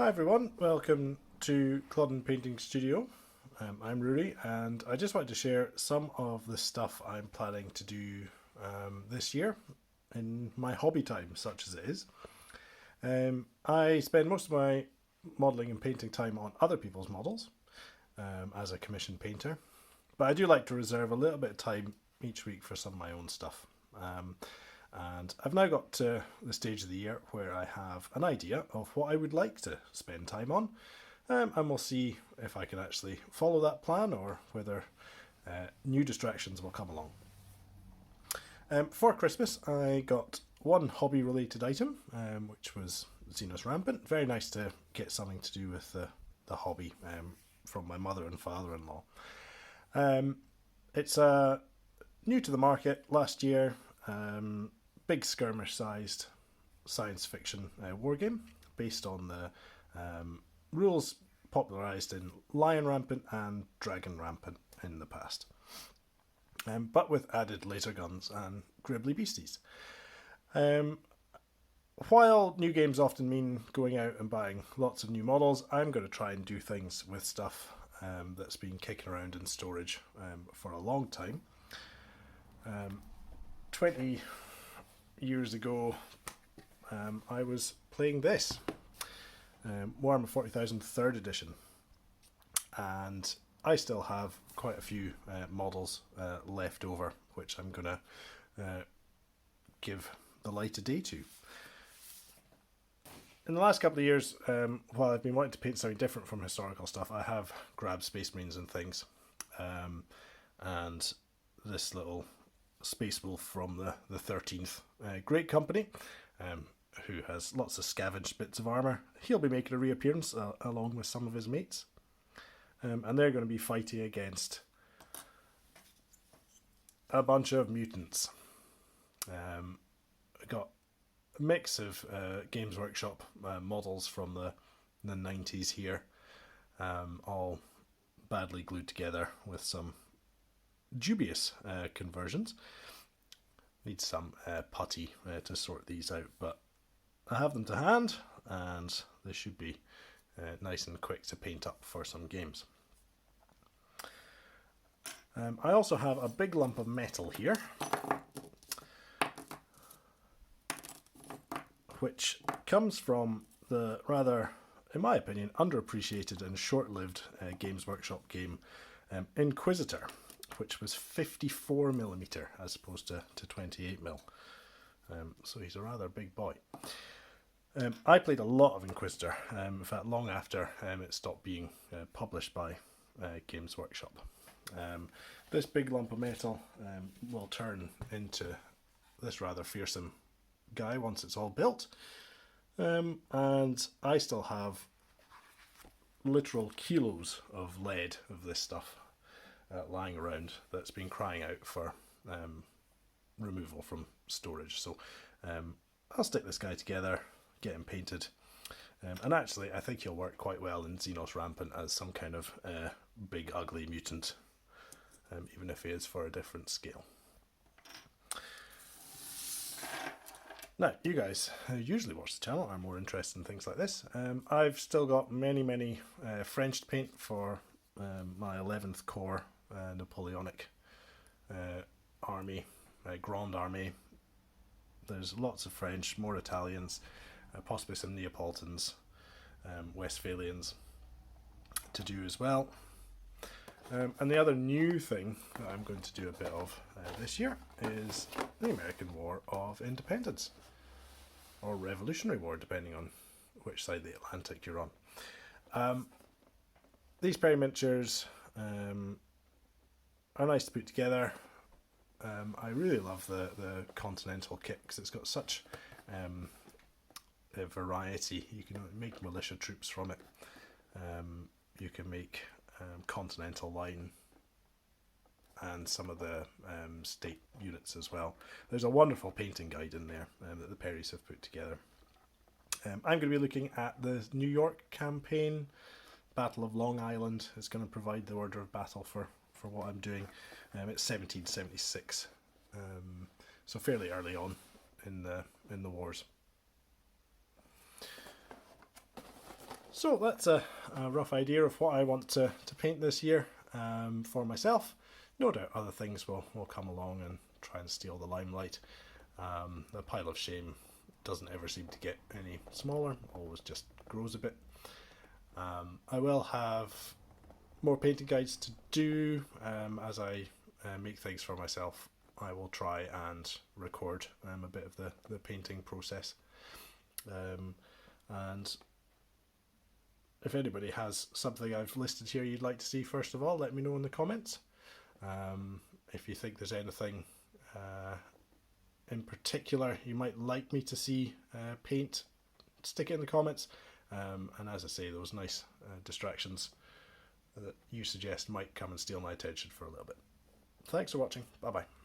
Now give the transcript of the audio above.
Hi everyone, welcome to Clodden Painting Studio. I'm Rory and I just wanted to share some of the stuff I'm planning to do this year in my hobby time, such as it is. I spend most of my modelling and painting time on other people's models as a commissioned painter, but I do like to reserve a little bit of time each week for some of my own stuff. And I've now got to the stage of the year where I have an idea of what I would like to spend time on, and we'll see if I can actually follow that plan or whether new distractions will come along. For Christmas I got one hobby related item, which was Xenos Rampant. Very nice to get something to do with the hobby from my mother and father-in-law. It's new to the market last year. Big skirmish-sized science fiction wargame based on the rules popularised in Lion Rampant and Dragon Rampant in the past, but with added laser guns and gribbly beasties. While new games often mean going out and buying lots of new models, I'm going to try and do things with stuff that's been kicking around in storage for a long time. 20 years ago I was playing this Warhammer 40,000 3rd edition, and I still have quite a few models left over which I'm going to give the light of day to. In the last couple of years, while I've been wanting to paint something different from historical stuff, I have grabbed Space Marines and things, and this little Space Wolf from the 13th Great Company, who has lots of scavenged bits of armour. He'll be making a reappearance along with some of his mates, and they're going to be fighting against a bunch of mutants. Got a mix of Games Workshop models from the 90s here, all badly glued together with some dubious conversions. Need some putty to sort these out, but I have them to hand and they should be nice and quick to paint up for some games. I also have a big lump of metal here, which comes from the rather, in my opinion, underappreciated and short-lived Games Workshop game Inquisitor, which was 54mm as opposed to 28mm. So he's a rather big boy. I played a lot of Inquisitor, in fact long after it stopped being published by Games Workshop. This big lump of metal will turn into this rather fearsome guy once it's all built, and I still have literal kilos of lead of this stuff lying around that's been crying out for removal from storage. So I'll stick this guy together, get him painted, and actually I think he'll work quite well in Xenos Rampant as some kind of big ugly mutant, even if he is for a different scale. Now, you guys who usually watch the channel are more interested in things like this. I've still got many French to paint for my 11th Corps Napoleonic army, Grande Armee. There's lots of French, more Italians, possibly some Neapolitans, Westphalians to do as well. And the other new thing that I'm going to do a bit of this year is the American War of Independence, or Revolutionary War, depending on which side of the Atlantic you're on. These Perry miniatures are nice to put together. I really love the Continental kit because it's got such a variety. You can make militia troops from it. You can make Continental line and some of the state units as well. There's a wonderful painting guide in there that the Perrys have put together. I'm going to be looking at the New York campaign. Battle of Long Island is going to provide the order of battle for what I'm doing. It's 1776, so fairly early on in the wars. So that's a rough idea of what I want to paint this year for myself. No doubt other things will come along and try and steal the limelight. The pile of shame doesn't ever seem to get any smaller, always just grows a bit. I will have more painting guides to do as I make things for myself. I will try and record a bit of the painting process. And if anybody has something I've listed here you'd like to see, first of all, let me know in the comments. If you think there's anything in particular you might like me to see paint, stick it in the comments. And as I say, those nice distractions that you suggest might come and steal my attention for a little bit. Thanks for watching. Bye bye.